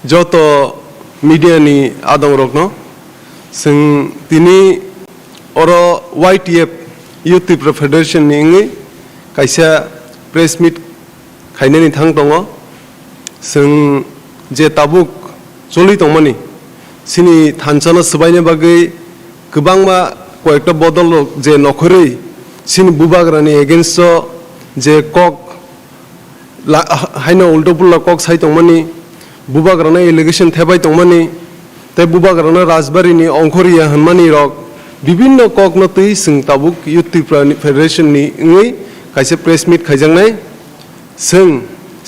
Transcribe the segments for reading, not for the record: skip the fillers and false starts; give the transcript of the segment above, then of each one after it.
जत media नि आदम रखनो जों दिनै अर YTF यूथ त्रिपुरा फेडरेशन नि इंगै कायसा प्रेस मीट खायनायनि थां दङ जों जे ताबुक जलि दंमोनि सिनि थानसाना सबायनि बागै गोबांमा कयेकटा बदल जे नखरै सिनि बुबाग्रानि एगेन्स्ट जे कक हायना उल्टा पुल्ला कक साइ दंमोनि बुबाग्राना एलिगेशन थेबाय दंमोनि ते बुबाग्राना राजबारिनि अंखरिया हनमानि रक विभिन्न कक न तै जों ताबुक यूथ त्रिपुरा फेडरेशन नि इंगै कायसे प्रेस मीट खायजांनाय जों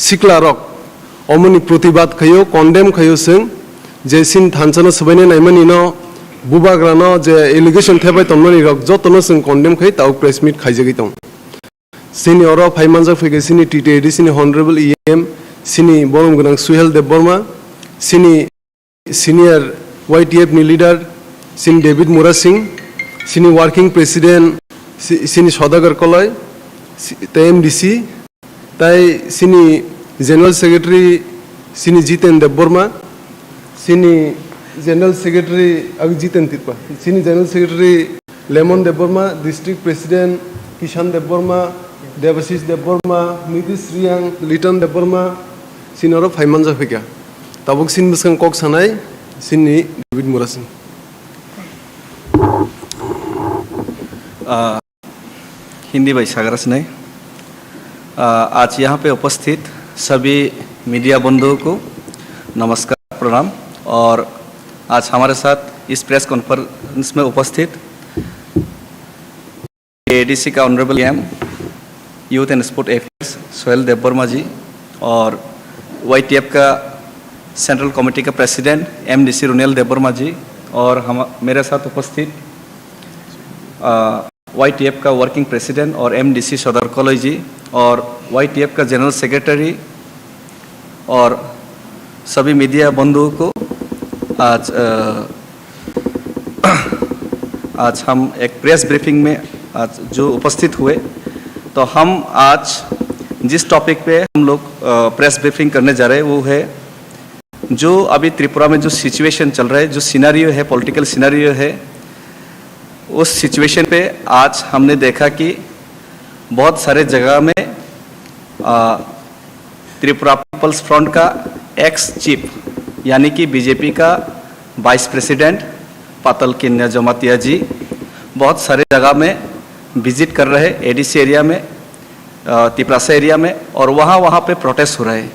सिक्ला रक अमनि प्रतिबाद खायो कन्डेम खायो जों जे सिन थानसाना सबायनि नायमानि न बुबाग्राना जे एलिगेशन थेबाय दंमोनि रक जतनो जों कन्डेम खायो ताबुक प्रेस मीट खायजागै दं सिनि अर फाइमानजा फैगे सिनि टीटीआईडी सिनि हॉनरेबल EM सिनि बरम गोनां सुहेल देबबर्मा सिनि सीनियर YTF नि लीडर सिनि डेविड मुरा सिंह सिनि वर्किंग प्रेसिडेंट सिनि सदागर कलय TMDC ताई सिनि जनरल सेक्रेटरी सिनि जितेन देबबर्मा सिनि जनरल सेक्रेटरी जितेन तिरपा सिनि general secretary lemon Debbarma district president किसान देबबर्मा देवशीष देबबर्मा नीतीश रियांग लिटन देबबर्मा सिनर फाइमान जाफैगा ताबुक सिन बसं कक सानाय सिनि डेविड मुरा सिंह हिंदी भाई सागर से नहीं आज यहाँ पे उपस्थित सभी मीडिया बंधुओं को नमस्कार प्रणाम। और आज हमारे साथ इस प्रेस कॉन्फ्रेंस में उपस्थित ADC का honourable EM youth and sport affairs Suhel Debbarma ji और YTF का सेंट्रल कमेटी का प्रेसिडेंट MDC रुनियल देबबर्मा जी और हम मेरे साथ उपस्थित YTF का वर्किंग प्रेसिडेंट और MDC सदर कॉलेज जी और YTF का जनरल सेक्रेटरी और सभी मीडिया बंधुओं को आज हम एक प्रेस ब्रीफिंग में आज जो उपस्थित हुए तो हम आज जिस टॉपिक पे हम लोग प्रेस ब्रीफिंग करने जा रहे हैं वो है जो अभी त्रिपुरा में जो सिचुएशन चल रहा है, जो सिनेरियो है, पॉलिटिकल सिनेरियो है, उस सिचुएशन पे आज हमने देखा कि बहुत सारे जगह में त्रिपुरा पीपल्स फ्रंट का एक्स चीफ यानी कि बीजेपी का वाइस प्रेसिडेंट पातल किन्या जमातिया जी बहुत सारे जगह में विजिट कर रहे हैं ADC एरिया में, तिपरासा एरिया में, और वहाँ पे प्रोटेस्ट हो रहे हैं,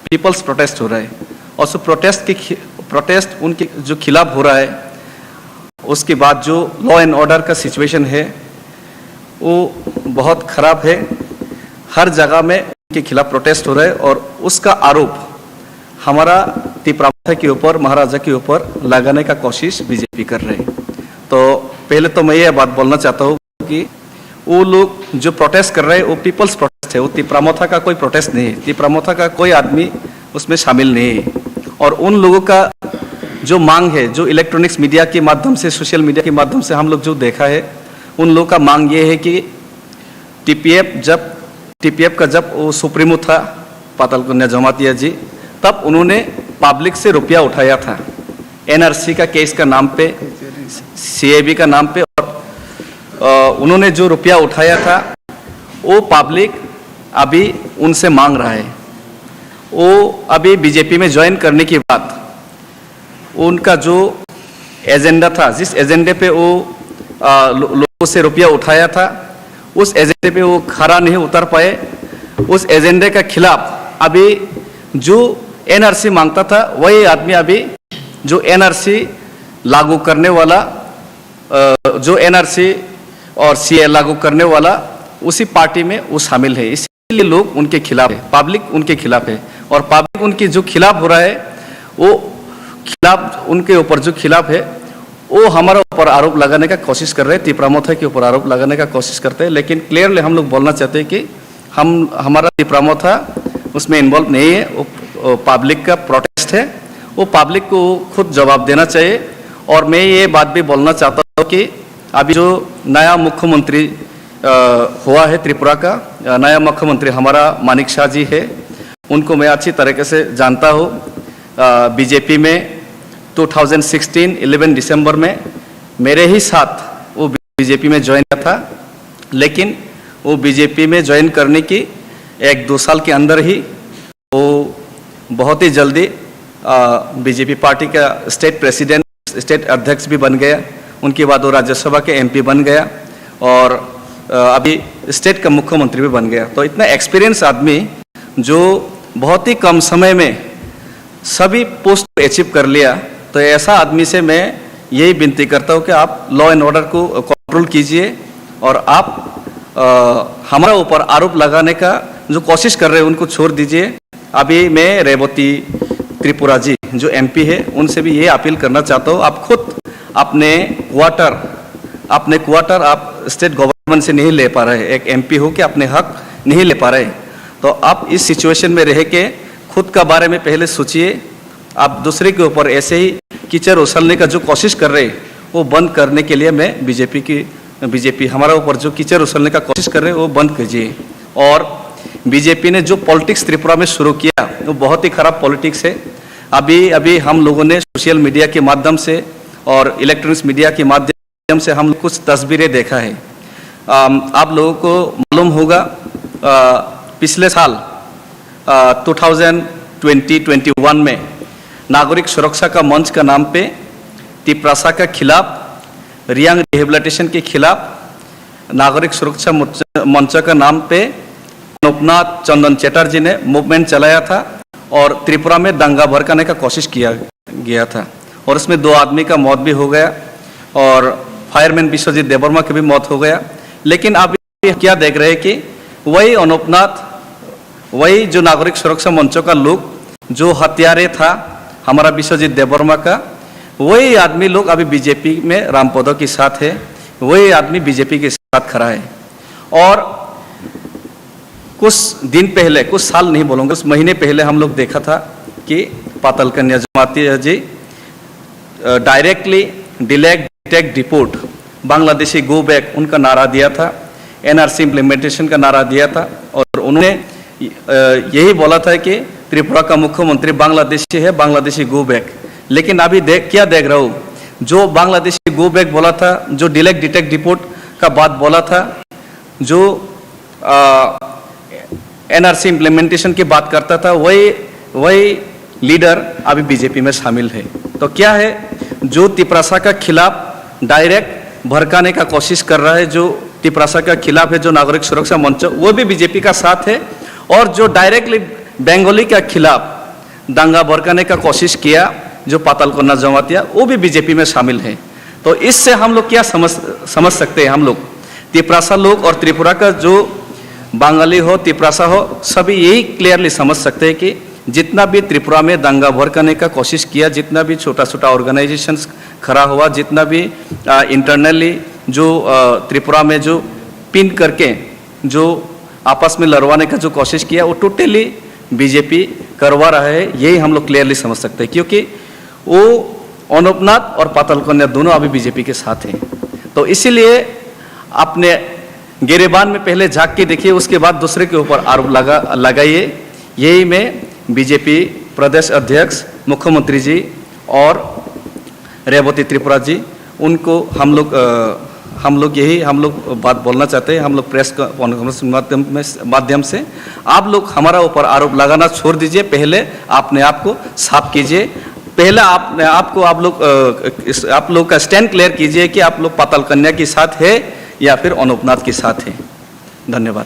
पीपल्स प्रोटेस्ट हो रहे हैं। और सो प्रोटेस्ट उनके जो खिलाफ हो रहा है, उसके बाद जो लॉ एंड ऑर्डर का सिचुएशन है वो बहुत ख़राब है। हर जगह में उनके खिलाफ प्रोटेस्ट हो रहा है और उसका आरोप हमारा तिपरासा के ऊपर, महाराजा के ऊपर लगाने का कोशिश बीजेपी कर रहे हैं। तो पहले तो मैं ये बात बोलना चाहता हूँ कि वो लोग जो प्रोटेस्ट कर रहे हैं वो पीपल्स प्रोटेस्ट है, वो तिपरामोथा का कोई प्रोटेस्ट नहीं है, तिपरामोथा का कोई आदमी उसमें शामिल नहीं है। और उन लोगों का जो मांग है, जो इलेक्ट्रॉनिक्स मीडिया के माध्यम से, सोशल मीडिया के माध्यम से हम लोग जो देखा है, उन लोगों का मांग ये है कि TPF का जब वो सुप्रीमो था पातल कन्या जमातिया जी, तब उन्होंने पब्लिक से रुपया उठाया था NRC का केस का नाम पे, CIB का नाम पे, और उन्होंने जो रुपया उठाया था वो पब्लिक अभी उनसे मांग रहा है। वो अभी बीजेपी में ज्वाइन करने के बाद उनका जो एजेंडा था, जिस एजेंडे पे वो लोगों से रुपया उठाया था, उस एजेंडे पे वो खरा नहीं उतर पाए। उस एजेंडे के खिलाफ अभी जो NRC मांगता था वही आदमी अभी जो NRC लागू करने वाला, जो NRC और CA लागू करने वाला, उसी पार्टी में वो शामिल है। इसलिए लोग उनके खिलाफ है, पब्लिक उनके खिलाफ है। और पब्लिक उनके जो खिलाफ हो रहा है, वो खिलाफ उनके ऊपर जो खिलाफ है वो हमारा ऊपर आरोप लगाने का कोशिश कर रहे हैं, तिपरामोथा के ऊपर आरोप लगाने का कोशिश करते हैं। लेकिन क्लियरली हम लोग बोलना चाहते हैं कि हमारा तिपरामोथा उसमें इन्वॉल्व नहीं है, वो पब्लिक का प्रोटेस्ट है, वो पब्लिक को खुद जवाब देना चाहिए। और मैं ये बात भी बोलना चाहता हूँ कि अभी जो नया मुख्यमंत्री हुआ है त्रिपुरा का, नया मुख्यमंत्री हमारा मानिक शाह जी है, उनको मैं अच्छी तरीके से जानता हूँ। बीजेपी में 2016 11 दिसंबर में मेरे ही साथ वो बीजेपी में ज्वाइन किया था, लेकिन वो बीजेपी में ज्वाइन करने की 1-2 साल के अंदर ही वो बहुत ही जल्दी बीजेपी पार्टी का स्टेट प्रेसिडेंट, स्टेट अध्यक्ष भी बन गया। उनके बाद वो राज्यसभा के एमपी बन गया और अभी स्टेट का मुख्यमंत्री भी बन गया। तो इतना एक्सपीरियंस आदमी जो बहुत ही कम समय में सभी पोस्ट अचीव कर लिया, तो ऐसा आदमी से मैं यही विनती करता हूँ कि आप लॉ एंड ऑर्डर को कंट्रोल कीजिए और आप हमारे ऊपर आरोप लगाने का जो कोशिश कर रहे हैं उनको छोड़ दीजिए। अभी मैं रेवती त्रिपुरा जी जो एमपी है उनसे भी ये अपील करना चाहता हूँ, आप खुद अपने क्वार्टर आप स्टेट गवर्नमेंट से नहीं ले पा रहे, एक एमपी हो के अपने हक नहीं ले पा रहे, तो आप इस सिचुएशन में रह के खुद का बारे में पहले सोचिए। आप दूसरे के ऊपर ऐसे ही कीचड़ उछलने का जो कोशिश कर रहे वो बंद करने के लिए मैं बीजेपी हमारा ऊपर जो कीचड़ उछलने का कोशिश कर रहे हैं वो बंद कीजिए। और बीजेपी ने जो पॉलिटिक्स त्रिपुरा में शुरू किया वो बहुत ही खराब पॉलिटिक्स है। अभी हम लोगों ने सोशल मीडिया के माध्यम से और इलेक्ट्रॉनिक्स मीडिया के माध्यम से हम कुछ तस्वीरें देखा है। आप लोगों को मालूम होगा पिछले साल 2020-21 में नागरिक सुरक्षा का मंच का नाम पे तिपरासा का खिलाफ, रियांग रिहेबिलिटेशन के खिलाफ नागरिक सुरक्षा मंच का नाम पे अनुपनाथ चंदन चटर्जी ने मूवमेंट चलाया था और त्रिपुरा में दंगा भड़काने का कोशिश किया गया था और उसमें 2 आदमी का मौत भी हो गया और फायरमैन विश्वजीत देवर्मा की भी मौत हो गया। लेकिन आप क्या देख रहे हैं कि वही अनुपनाथ, वही जो नागरिक सुरक्षा मंचों का लोग जो हत्यारे था हमारा विश्वजीत देवर्मा का, वही आदमी लोग अभी बीजेपी में रामपदो के साथ है, वही आदमी बीजेपी के साथ खड़ा है। और कुछ दिन पहले, कुछ साल नहीं बोलूँगा, कुछ महीने पहले हम लोग देखा था कि Patal Kanya Jamatia ji directly detect report Bangladeshi go back उनका नारा दिया था, एनआरसी इम्प्लीमेंटेशन का नारा दिया था और उन्होंने यही बोला था कि त्रिपुरा का मुख्यमंत्री बांग्लादेशी है, बांग्लादेशी गो बैक। लेकिन अभी क्या देख रहा हूँ, जो बांग्लादेशी गो बैक बोला था, जो डिटेक्ट रिपोर्ट का बात बोला था, जो एनआरसी इम्प्लीमेंटेशन की बात करता था, वही लीडर अभी बीजेपी में शामिल है। तो क्या है, जो तिपरासा का खिलाफ डायरेक्ट भड़काने का कोशिश कर रहा है, जो तिपरासा का खिलाफ है, जो नागरिक सुरक्षा मंच, वो भी बीजेपी का साथ है। और जो डायरेक्टली बंगाली का खिलाफ दंगा भड़काने का कोशिश किया, जो पाताल कन्या जमातिया, वो भी बीजेपी में शामिल है। तो इससे हम लोग क्या समझ सकते हैं, हम लोग तिपरासा लोग और त्रिपुरा का जो बंगाली हो, तिपरासा हो, सभी यही क्लियरली समझ सकते हैं कि जितना भी त्रिपुरा में दंगा भड़काने का कोशिश किया, जितना भी छोटा छोटा ऑर्गेनाइजेशंस खड़ा हुआ, जितना भी इंटरनली जो त्रिपुरा में जो पिन करके जो आपस में लड़वाने का जो कोशिश किया, वो टोटली बीजेपी करवा रहा है, यही हम लोग क्लियरली समझ सकते हैं। क्योंकि वो अनुपनाथ और पाताल कन्या दोनों अभी बीजेपी के साथ हैं। तो इसीलिए अपने गिरेबान में पहले झांक के देखिए, उसके बाद दूसरे के ऊपर आरोप लगाइए। यही मैं बीजेपी प्रदेश अध्यक्ष, मुख्यमंत्री जी और रेवती त्रिपुरा जी, उनको हम लोग बात बोलना चाहते हैं। हम लोग प्रेस कॉन्फ्रेंस माध्यम से आप लोग हमारा ऊपर आरोप लगाना छोड़ दीजिए, पहले अपने आप को साफ कीजिए। पहले आप लोग का स्टैंड क्लियर कीजिए कि आप लोग पाताल कन्या के साथ है या फिर अनुपनाथ के साथ है। धन्यवाद।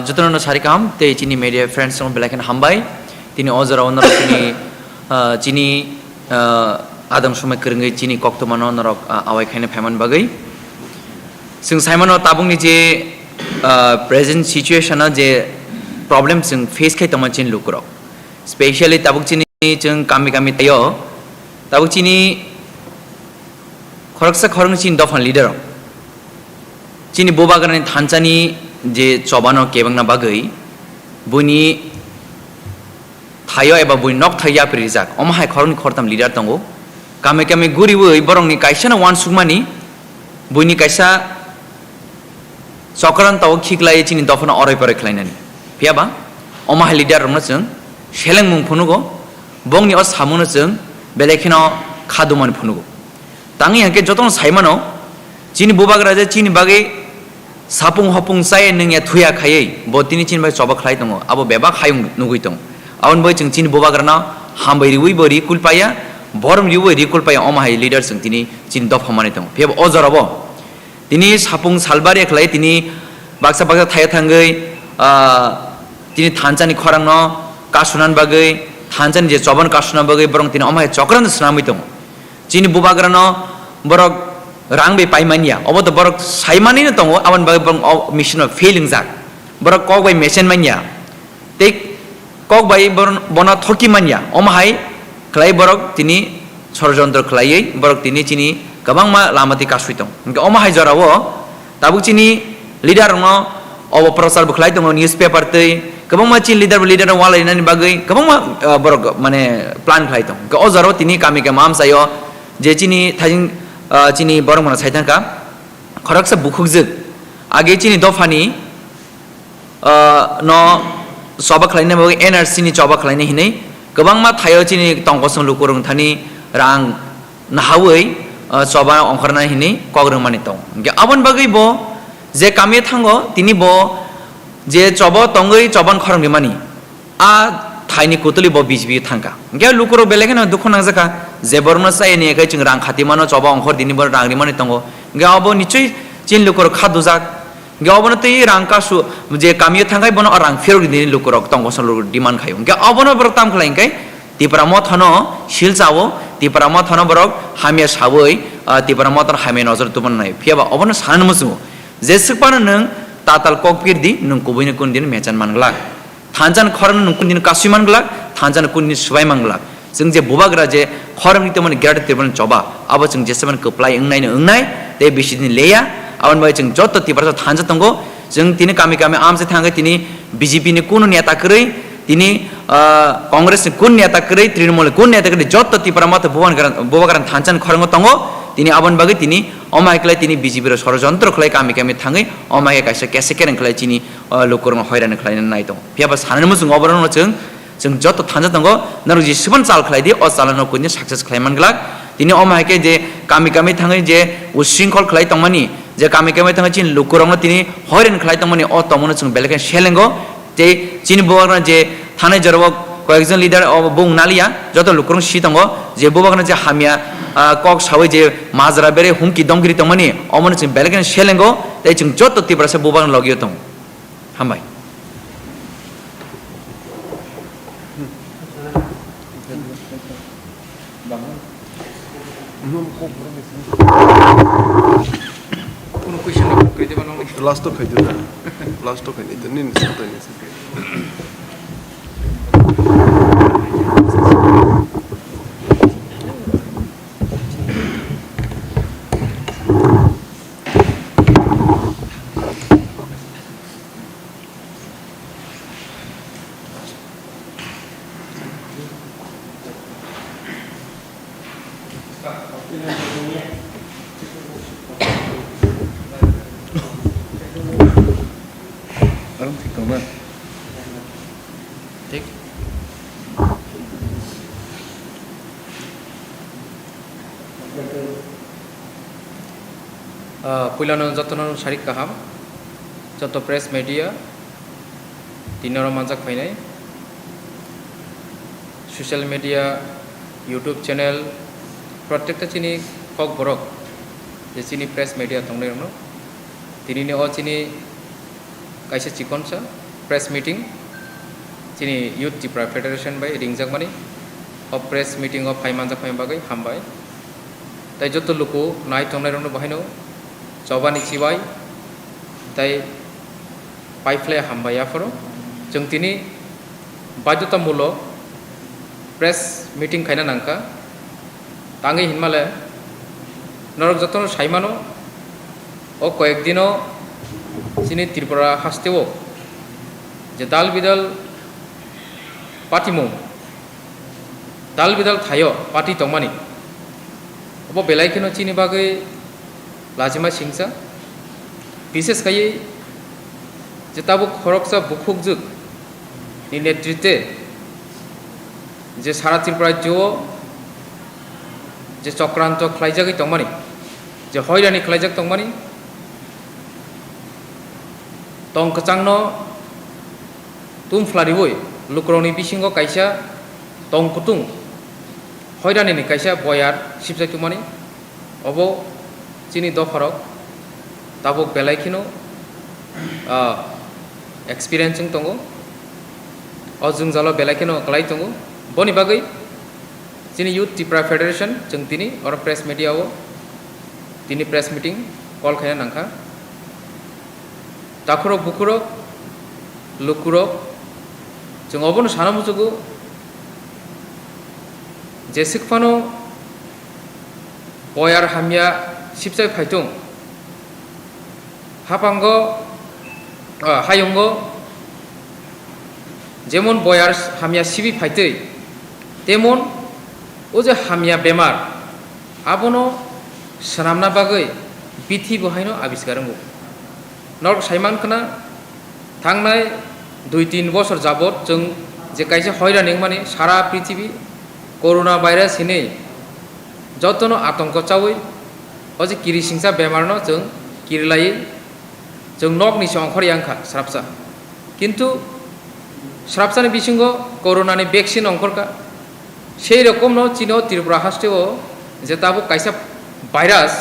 जतन सारी काम ते चीनी मीडिया फ्रेंड्स बेलाखन हामबाय तिनी अजरा उनर तिनी चीनी आदम समय करंगै चीनी कक्तमान उनर आवाय खायने फैमन बगै जों साइमन ताबुंनि जे प्रेजेंट सिचुएशन जे प्रॉब्लम जों फेस खाय तमा चिन लुकुराव स्पेशली ताबुक चीनी जों गामि तायो ताबुक चीनी खरकसा खरंग चीन दफान leader chini bobagrani thanchani je chobano kebangna bagai buni thayo eba buni nok thaya perijak omahai khorni khortam leader tango kame kame guri boi borongni kaisa na wan sukmani buni kaisa sokran taw khiklai chini dofana orai pare khlainani piaba omahai leader rongna chung seleng mung phunugo bongni o samuna chung belekhino khaduman phunugo tangi hanke joton saimano chini bobagra je chini bage sapung hopung sai nengya thuya khayei bo tini chin bai choba khlai tongo abo beba khayung nugui tong awon bai chung chini bobagrana hambai riui bori kulpaya borom riui rikulpaya omahai leader chung tini chin dof hamani tong pheb ozorabo tini sapung salbari khlai tini baksa baksa thaya thangai tini thanchani khorangno kasunan bagai thanchani je choban kasunan bagai borong tini omahai chokran snamui tong chini bobagrana borok rangbe paimania obo to borok saimani no tongo aban bagai borong mission failing jak borok kok bai mesen mania tik kok bai bona thoki mania omahai khlai borok tini sorjondro khlaiei borok tini chini kabangma lamati kasui tong omahai jorao tabuk chini leader no obo prosal bukhlai tong newspaper tei kabangma chin leader walai nani bagai kabangma borok mane plan khlai tong o jaro tini kami ke mam sayo je chini thajing chini borong mana saitangka khoraksa bukhukjik age chini dofani no soba khlaina bagai NRC ni choba khlaina hinai kabangma thayo chini tongkosong lukurung thani rang nahawei soba ongkharna hinai kogrung mani tong abon bagai bo je kami thango tini bo je chobo tongai choban khorong mani a thaini kutuli bo bijbi thangka ge lukuro belekena dukhona jaka je borna sai ni kai chung rang khati mano choba ongkhor dini bor rang mani tongo ge abo nichoi chin lukuro khadu jak ge abo na tei rang ka su je kami thangai bono rang fero dini lukuro tongo son lukuro demand khayo ge abo na bortam khlain kai tipra mo thano shil chawo tipra mo thano borok hamia sawoi tipra mo thano hamia nozor tuman nai phiaba abo na san musu je sikpana nang tatal kokpir di nung kubuini kun din mechan manglak thanjan khorang nung kun din kasui manglak thanjan kun din subai manglak जों जे बोबाग्रा जे खरम नि तमन gate Tiban चबा अब जों जेसेबन कप्लाय अंगनाय ते बिसिनि लेया आवन बाय जों जत तिबर थांजा तंगो जों तिनि कामी कामी आमसे थांगे तिनि बीजेपी नि कुन नेता करै तिनि कांग्रेस नि कुन नेता करै तृणमूल कुन नेता करै जत तिबर मत बोबाग्रा थांजन खरंग तंगो तिनि आवन बागे तिनि अमायकलाय तिनि बीजेपी र षडयन्त्र खलाय कामी कामी थांगे अमाय कासे केसे केरें खलाय तिनि लोकरन हैरान खलाय नाय दं फियाबा साननो जों अबरन जों जत थांजा तंगो नरु जि सिबन चाल खलाय दि अ चालनो कुनि सक्सेस खलायमान गलाक तिनि अमायके जे कामी कामी थांगे जे उसिंखल खलाय तंमानि जे कामी कामी थांगे चिन लोकरन तिनि हैरान खलाय तंमानि अ तमनो जों बेलेके सेलेंगो जे चिन बोबाग्रा जे थाने जरब कयेकजन लिडार बुं नालिया जत लोकरन सि तंगो जे बोबाग्रा जे हामिया कक सावै जे माजरा बेरे हुंकी दंगिरि तंमानि अमनो जों बेलेके सेलेंगो ते जों जत तिब्रासे बोबाग्रा लगियो तंग हामबाय Last of it. Last of it. ठीक पुलानो जतनो सारिक काहाम जत प्रेस मीडिया तिनर मानजाक फैनाय सोशल मीडिया यूट्यूब चैनल प्रत्येकटा चिनी कक बरक जे चिनी प्रेस मीडिया तंगनायनो तिनिनि अ चिनी कायसे चिकनसा प्रेस मीटिंग चिनी यूथ त्रिपुरा फेडरेशन बाय रिंगजाकमानि अ प्रेस मीटिंग अ फाइमानजाक फाइम बागै हामबाय ताई जत लुको नाय तंगनायनो बाहायनो चौबानी चिबाय ताई पाइफ्ले हामबाय आफरो जों तिनि बाध्यतामूलक प्रेस मीटिंग खायना नांका तांगे हिनमाले नरक जतन साइमानो ओ कयेक दिनो চিনি ত্রিপুরা হাস্তেও যে দাল বিদাল পাটিমু दाल बिदाल थायो पार्टी तंगमानी अब बेलायखेनो चिनी बागै लाजिमा सिंसा विशेष खायै जे ताबो खरकसा बुखुकजुग नि नेतृत्वे जे सारा त्रिपुरा राज्यो जे चक्रांत खालायजागै तंगमानी जे हयरानि खालायजाग तंगमानी तंकचांनो तुमफ्लारिवै लुक्रौनि बिसिंगो कायसा तंकुतुं हयरानि कायसा बयार सिबजायतुमानी अब चिनी दफारक ताबुक बेलायखिनो एक्सपिरियेंस दङ अजुं जालो बेलायखिनो कलाई दङ बनि बागै चिनी यूथ त्रिपुरा फेडरेशन जों दिनै और प्रेस मीडियाव दिनै प्रेस मीटिंग कल खायना नांखा दाखुरक बुखुरक लुकुरक जों अबनो साना मुजुगु जेसिकफानो बयार हामिया सिबजाय फायतुं हापांगो हायुंगो जेमन बयार हामिया सिबि फायतै तेमन ओ जे हामिया बेमार आबनो सनामना बागै बिथि बहायनो आबिष्कारंगो नर साइमान खना थांनाय 2-3 बছর जाबत जों जे कायसे हयरानि माने सारा पृथ्वी कोरोना भाइरस हिने जतनो आतंक चावै अझै किरिसिंसा बेमारनो जों किरिलायै जों नगनि संखर यांखा स्राबसा किन्तु स्राबसानि बिसिंगो कोरोनानि वैक्सीन अंखरका सेई रकमनो चिनो त्रिपुरा हास्टेओ जे ताबो कायसा भाइरास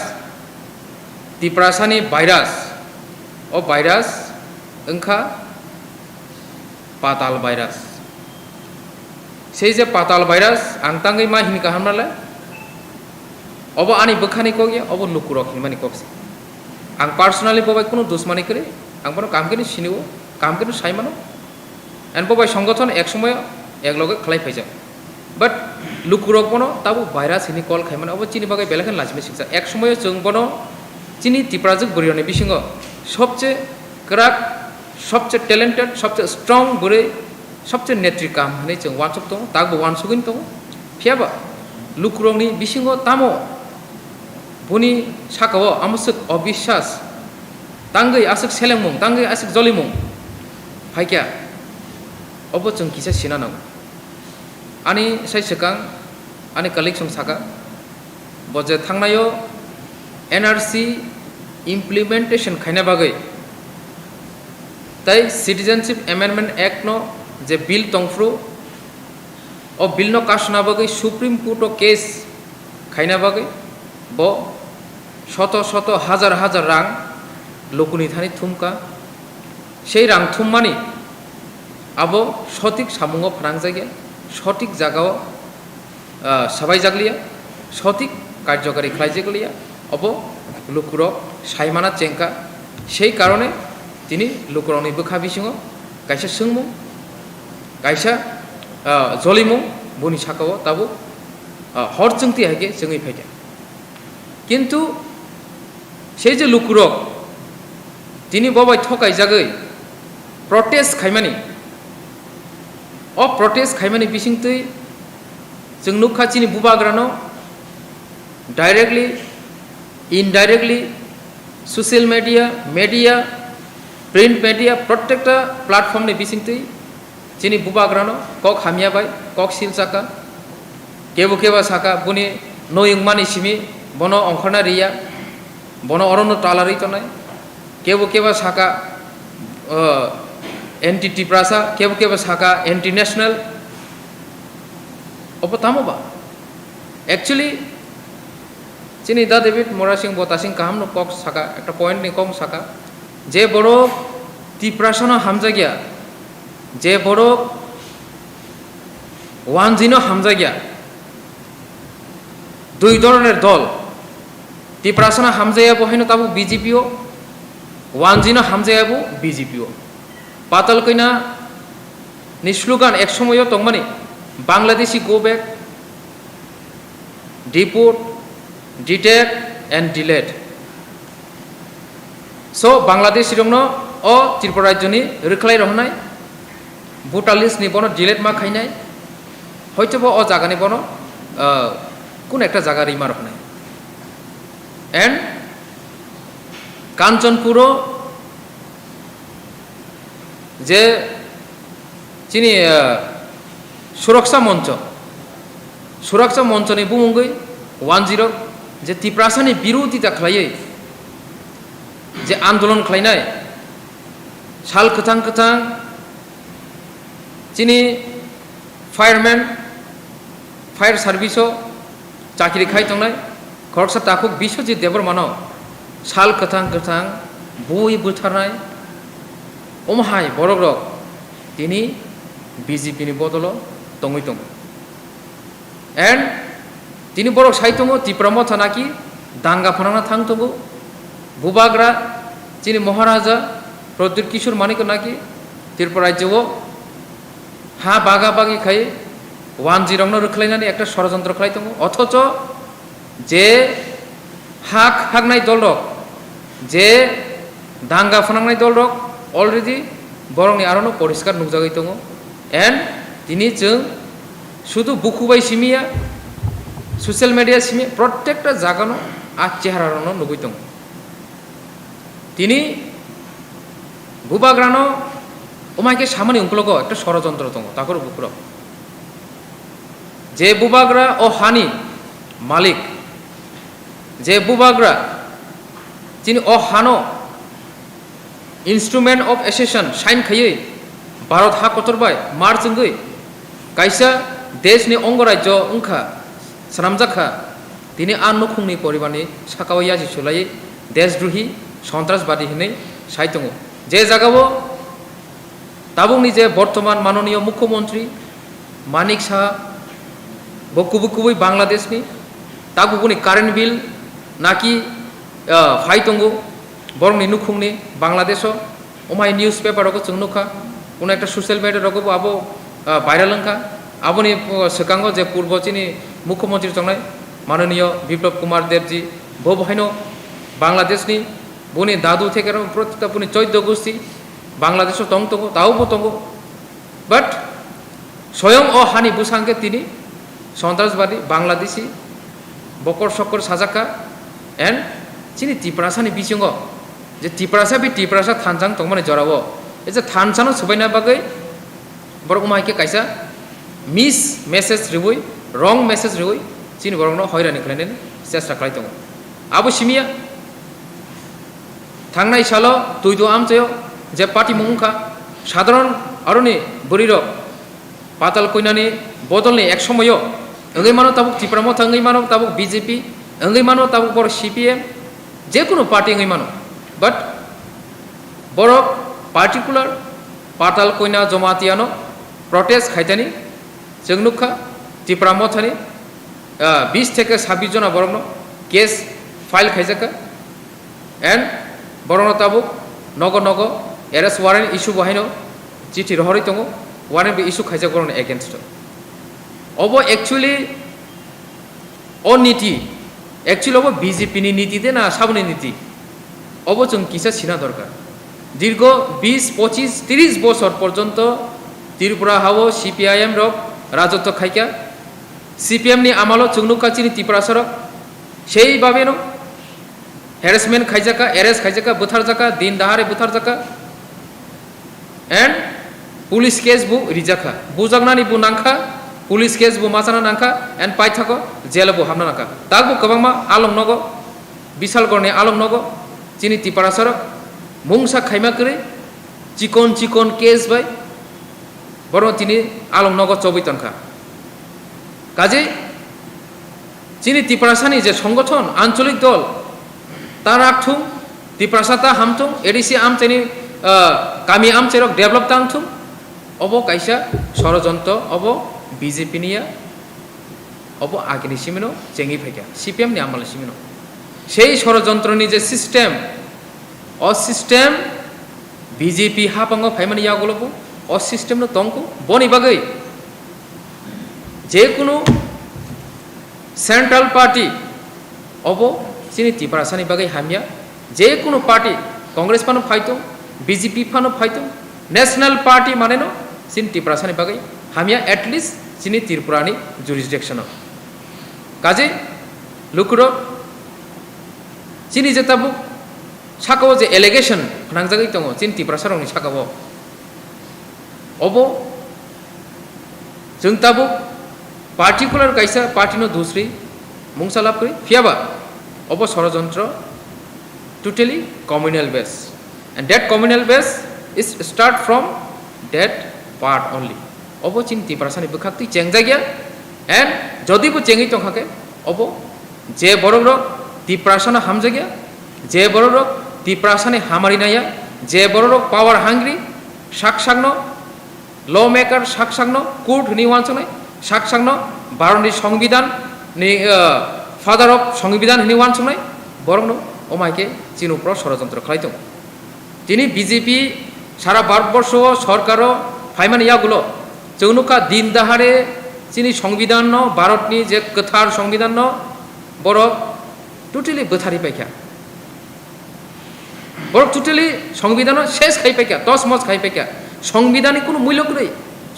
त्रिपुरासानि भाइरास ओ भाइरास ओंखा पाताल भाइरास से पाताल भाइरास आं तांगै मा हिनका हामनाले अब आनी बखानी को गया अब लुकुरक हिमानी कोक्स आं पार्सोनाली बबाय कोनो दुश्मनी करे आं बनो काम केनि सिनिओ काम केनि साइमानो एन बबाय संगठन एक समय एक लगे खलाय फैजा बाट लुकुरक बनो ताबो भाइरास हिनि कल खायमानो अब चिनि बागै बेलेखन लाजिमे सिंसा एक समय जों बनो चिनि त्रिपुराजों बरियानि बिसिंगो सबसे क्राक सबसे टैलेंटेड सबसे स्ट्रंग बुरै सबसे नेत्री काम हने जों वानसुक दं तागबो वानसुगिन दं फियाबा लुकुरंनि बिसिंगो तामो बुनि साकाव आमसुक अबिश्वास तांगै आसुक सेलेंमुं तांगै आसुक जलिमुं फायक्या अब जों किसा सिना नांगौ आनी साइसकां आनी कलिग सं साका बजे थांनायो एनआरसी इमप्लिमेंटेशन खायना बागै ताई सिटीजनशिप एमेंडमेंट एक्ट नो जे बिल तंफ्रु ओ बिल नो कासना बागै सुप्रीम कोर्ट केस खायना बागै ब शत शत हाजार हाजार रां लोकुनि थानि थुमका सेई रां थुममानि आबो सठिक सामुंग फारां जायगा सठिक जागाव सबाय जागलिया सठिक कार्यकारी खालायजागलिया अब लुकुरक साइमाना चेंका सेई कारणे दिनै लुकुरकनि बोखा बिसिङाव कायसा सोंमुं कायसा जलिमुं बुनि साकाव ताबो हर जोंति हागे जोंनि फायदा किन्तु से जे लुकुरक दिनै बबाय थकाय जागै प्रोटेस्ट खायमानि अ प्रोटेस्ट खायमानि बिसिंतै जों नुखाचिनि बुबाग्रानो directly indirectly social media print media प्रत्येकटा प्लेटफॉर्म ने बिसिंतै चिनि बुबाग्रानो कक हामियाबाय कक सिलसाका केबो केबा साका बुनि नयिं मानि सिमि बनो अंखरना रिया बनो अरनो टालारि तनाय केबो केबा साका एंटी टिप्रासा केबो केबो साका एंटी नेशनल अब तामोबा एक्चुअली चिनि दा डेविड मोरासिंह बतासिंह काहाम नो कक साका एक पॉइंट नि कम साका जे बड़ो त्रिपुरासनो हामजागिया जे बड़ो वानजिनो हामजागिया दुई धरनेर दल त्रिपुरासनो हामजाया बहायनो ताबो बीजेपीओ वानजिनो हामजायाबो बीजेपीओ पाताल कइना नि स्लोगान एक समयो तंगमानि Bangladeshi go back deport detect and delete So Bangladesh rongno o Tripura rajyoni rikhlai rohnai Bhutanese ni bono dilet ma khainai hoytobo o jagani bono কোন একটা জায়গা রিমা রহনাই এন্ড কাঞ্চনপুর যে চিনি সুরক্ষা মঞ্চনি বুমুঙ্গই 10 যে তিপ্রাসানি বিরোধিতা খালাयै যে আন্দোলন খালাইনাই সাল खोथां চিনি फायर सार्भिसो चाकरी खाई तंनाय खरसा ताकुक बिश्वजित देबरमानो साल खोथां बय बुथारनाय ओमहाय बरग्रक तिनि बीजेपी नि बदलो तंगै दं एंड तिनि बरक साइतंगो तिप्रामो थानाकि दांगा फनांना थांतंगो बुबाग्रा तिनि महाराजा प्रद्युत किशोर मानिक नाकि त्रिपुरा राज्यो हा बागा बागि खाय 10 रख्लायनानै একটা ষড়যন্ত্র খালাই दङ অথচ যে হাক হাগনাই দল রক যে দাঙ্গা ফনাंनाय দল রক অলরেডি বরংনি আরনো পরিষ্কার নুকজাগै दङ এন্ড তিনি जों শুধু বুকুবাই সিমিয়া সোশ্যাল মিডিয়া সিমি প্রত্যেকটা জাগানো আর চেহারানো নুগৈ दङ তিনি বুবাগ্রানো ওমাইকে সামনে উংকলগো একটা ষড়যন্ত্র दङ তাকর বুকুর যে বুবাগ্রা ও হানি মালিক যে বুবাগ্রা যিনি ও হানো ইনস্ট্রুমেন্ট অফ এসেশন সাইন খাইयै ভারত হা কতরবাই মারচंगै কাইসা দেশনি অঙ্গরাজ্য উংখা সানামজাখা তিনি আননুখুংনি পরিবারনি সাকাওয়া জিসুলাই দেশদ্রোহী সন্ত্রাসবাদী হিनै সাইতङ যে জায়গাও তাবুংনি যে বর্তমান মাননীয় মুখ্যমন্ত্রী মানিক শাহ বকুবুকুবই বাংলাদেশনি তাগুগুনি কারেন্ট বিল নাকি ফাইতঙ্গো বরংনি নুখুংনি বাংলাদেশও ওমাই নিউজ পেপারকে जों नुखा কোন একটা সোশ্যাল মিডিয়া রকব আবো ভাইরাল লঙ্কা আবনি সকাঙ্গ যে পূর্ব চিনি মুখ্যমন্ত্রী চংনাই মাননীয় বিপ্লব কুমার দেবজি বহাইনো বাংলাদেশনি বনি দাদু থেকে প্রত্যেকটা বনি 14 গোষ্ঠী বাংলাদেশও তংতঙ্গ তাও বতঙ্গ বাট স্বয়ং ও হানি বুসাঙ্গে তিনি সন্ত্রাসবাদী বাংলাদেশি বকর সকর সাজাকা এন্ড চিনি ত্রিপুরাসানি বিচিঙ্গ যে ত্রিপুরাসা থানসাং তংমানে জরাবো এই যে থানসানো সবাইনা বাগৈ বরং মাইকে কাইসা মিস মেসেজ রিবুই রং মেসেজ রিবুই চিনি বরংনো হয়রানি খালাयनायनि চেষ্টা খালাই दङ আবো সিমিয়া थांनाय सालो दुइदो आमचयो जे पार्टी मुंखा साधारण आरनि बरिर पाताल कइनानि बदलनि एक समयो ओंगै मानो ताबुक त्रिपुरामो थांगै मानो ताबुक बीजेपी ओंगै मानो ताबुक बर सीपीएम जे कोनो पार्टी ओंगै मानो बाट बर पार्टिकुलार पाताल कइना जमातियानो प्रोटेस्ट खायतानि जों नुखा त्रिपुरामो थानि 20 থেকে 26 जना बरंनो केस फाइल खायजाका एंड बरनो ताबुक नग एरेस्ट वारेंट इस्यू बहायनो चिठी रहरै दङ वारेंट बे इस्यू खायजाक बरनो एगेंस्ट अब एक्चुअली ओ नीति एक्चुअली अब बीजेपी नि नीति दे ना साबनि नीति अब जों किसा सिना दरकार दीर्घ 20 25 30 বছর পর্যন্ত त्रिपुरा हावो सीपीआईएम रक राजत्व खायका सीपीएम नि आमालो जों नुखा चिनि त्रिपुरा सरक सेई भाबेनो हेरेसमेंट खायजाका एरेस्ट खायजाका बुथारजाका दिन दाहारे बुथारजाका एंड पुलिस केस बु रिजाखा बुजागनानि बु नांखा पुलिस केस बु मासाना नांखा एंड पाइथाको जेल बु हामना नांखा तागबु गोबांमा आलम नगो बिशालगड़नि आलम नगो चिनि त्रिपुरा सरक मुंसा खायमा करे चिकन केस बाय बरं तिनि आलम नगो चौबैतनखा काजे चिनि त्रिपुरासानि जे संगठन आंचलिक दल तार आखथुं त्रिपुरासाता हामथुं एडिसि आमचेनि गामि आमचेरक डेभलप तांथुं अब कायसा षড়যন্ত্র अब बीजेपी निया अब आगेनि सिमिनो जेंगि फायका सीपीएम नि आमाल सिमिनो सेई षড়যন্ত্রनि जे सिस्टेम अ सिस्टेम बीजेपी हापांग फायमानि यागलबो अ सिस्टेम न तंको बनि बागै जे कुनु सेंट्रल पार्टी अब चिनि त्रिपुरासानि बागै हामिया जे कुनु party Congress pano phaitong, BJP pano phaitong, National Party mane no, sin Tripura sani bagai, hamia at least sini Tripura ni jurisdiction. Kaje, lukuro, sini jetabu, sakao je allegation, nang jagai tongo, sin Tripura sarong ni sakao. Obo, jeng tabu, particular kaisa party no dusri, mungsalap kuri, fiaba, obo sorojantra, totally communal base, and that communal base is start from that part only. Obo chin Tripura sani bukhakti cheng jagya, and jodi bu chengi tongkhake, obo je borok Tripura sana ham jagya, je borok Tripura sani hamari naya, je borok power hungry, shaksagno, lawmaker shaksagno, court ni wansonai, shaksagno, baroni সংবিধান ni father of সংবিধান ni wansonai, borokno ওমাইকে চীন উপর ষড়যন্ত্র খাইতো তিনি BJP সারা ভারতবর্ষ সরকারও ফাইমান ইয়াগুলো চৌনুকা দিন দাহারে চিনি সংবিধান ভারতনি যে কথার সংবিধান বড় টোটালি বথারি পাইকা বড় টোটালি সংবিধান শেষ খাই পাইকা 10 মাস খাই পাইকা সংবিধানে কোনো মূল্য করে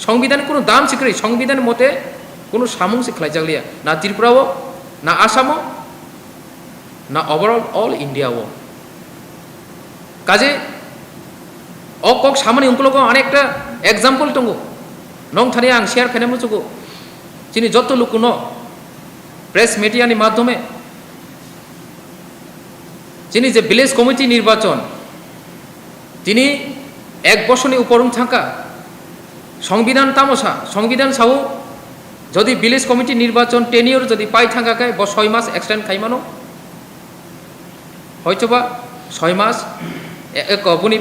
সংবিধানে কোনো দাম শিখরে সংবিধানের মতে কোনো সামংসি খাই জাগলিয়া না ত্রিপুরাও না আসামও না ওভারঅল অল ইন্ডিয়াও কাজে অকক সামানি অঙ্কলক অনেকটা এক্সাম্পল দঙ্গো নং থানে আং শেয়ার খাইনামো জগো যিনি যত লোক ন প্রেস মিডিয়ানি মাধ্যমে যিনি যে ভিলেজ কমিটি নির্বাচন তিনি এক বছরনি উপরং থাকা সংবিধান তামসা সংবিধান সাও যদি ভিলেজ কমিটি নির্বাচন টেনিয়র যদি পাই থাকাকে 6 মাস এক্সটেন্ড খাইমানো হয়তোবা 6 মাস এক বুনি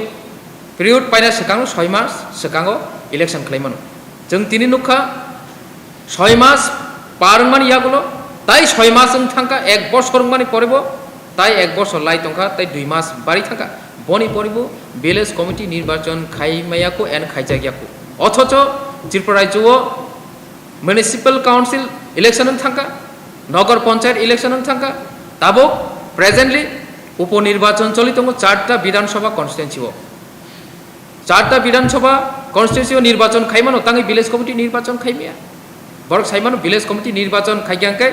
পিরিয়ড পাইনা সেকাঙ্গ 6 মাস সেকাঙ্গ ইলেকশন খাইমানো जों তিনি নুখা 6 মাস পারমানি ইয়াগুলো তাই 6 মাস থাকা এক বছর মানি পড়ব তাই এক বছর লাই তংখা তাই 2 মাস বাড়ি থাকা বনি পড়ব ভিলেজ কমিটি নির্বাচন খাইমায়াকো এন্ড খাইজাগিয়াকো অথচ ত্রিপুরা রাজ্যও মিউনিসিপাল কাউন্সিল ইলেকশন থাকা নগর পঞ্চায়েত ইলেকশন থাকা তাবো প্রেজেন্টলি উপনির্বাচন চলিত 4টা বিধানসভা কনস্টিটুয়েন্সিও 4টা বিধানসভা কনস্টিটুয়েন্সিও নির্বাচন খাইমানো তাঙ্গি ভিলেজ কমিটি নির্বাচন খাইমিয়া বরক সাইমানো ভিলেজ কমিটি নির্বাচন খাইগাঙ্কে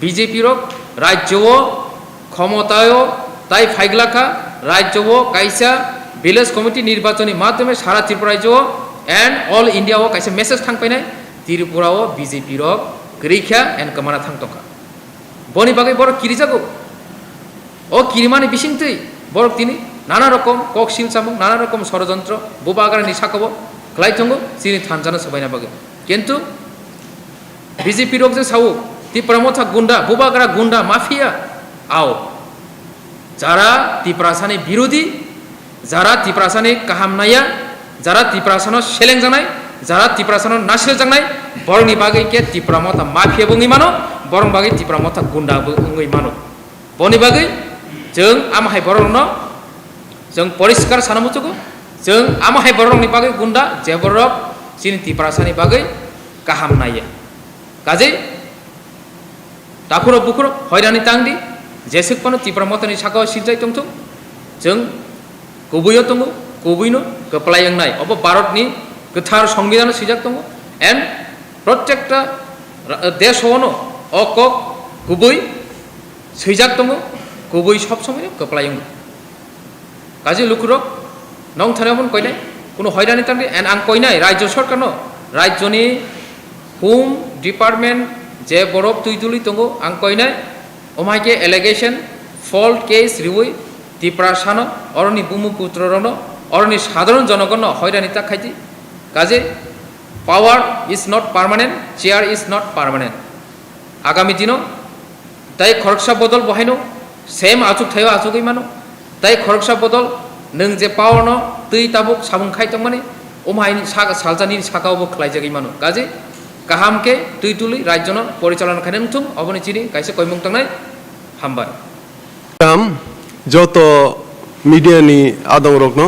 বিজেপির রাজ্যও ক্ষমতায়ও তাই ফাইগলাখা রাজ্যও কাইসা ভিলেজ কমিটি নির্বাচনের মাধ্যমে সারা ত্রিপুরা রাজ্য এন্ড অল ইন্ডিয়াও কাইসা মেসেজ থাংপাইনাই ত্রিপুরাও বিজেপির গ্রীখা এন্ড কমানা থাংতকা বনি বাগै বড় কিরিজাগো ও কিরিমানি বিসিংতৈ বড় তিনি নানা রকম ককশিল চামুং নানা রকম ষড়যন্ত্র বুবাগারনি সাকাবো ক্লাইথঙ্গো চিনি থানজানো সবাইনা বাগে কিন্তু বিজেপি রোগ যে সাউ ত্রিপুরা মথা গুন্ডা বুবাগারা গুন্ডা মাফিয়া আও যারা ত্রিপুরাসানি বিরোধী যারা ত্রিপুরাসানি কাহামনাইয়া যারা ত্রিপুরাসানো সেলেং জানাই যারা ত্রিপুরাসানো নাসিল জানাই বরংনি বাগै কে ত্রিপুরা মথা মাফিয়া বুङै মানো বরং বাগै ত্রিপুরা মথা গুন্ডা बुङै मानो बनि बागै जों आमाहाय बरंनो जों परिष्कार सानामुचुगो जों आमाहाय बरंनि बागै गुन्डा जे बरक चिनि त्रिपुरासानि बागै गाहाम नायो काजै दाखुरो बुखुरो हयरानि तांदि जेसेकपानो त्रिपुरा मथानि साकाव सिलजाय तंथु जों गुबैयो दंगो गुबैनो गोप्लायंनाय अब भारतनि गोथार संविधान सिजाक दंगो एन्ड प्रत्येकटा देशआवनो अकक गुबै सैजाक दंगो गुबै सब समय गोप्लायं काजै लुकुरो नं थानायावनो कयनाय कोनो हयरानि तांदि एन्ड आं कयनाय राज्य सरकारनो राज्यनि होम डिपार्टमेन्ट जे बरफ तुइदुलि दंगो आं कयनाय ओमाइके एलिगेशन फल्ट केस रिउइ ত্রিপুরাসানো অরনি ব্রহ্মপুত্ররনো অরনি সাধারণ জনগণ হয়রানি তাকাইতি কাজে power is not permanent chair is not permanent আগামী দিনও তাই খরকসা বদল বহাইনো সেম আচুক থাইও আচুকই মানো তাই খরকসা বদল নों যে পাওয়ানো তৈ তাবুক সাবুং খাইতং মানে ওমাইনি সালজানি সাকাওবো খ্লাইজাগै মানো কাজে কাহামকে তৈ তুলি রাজ্যন পরিচালনা খাইনথুম অবনি চিনি কাইসে কইমুং তাंगनाय हामबाय যত মিডিয়ানি আদং রকনো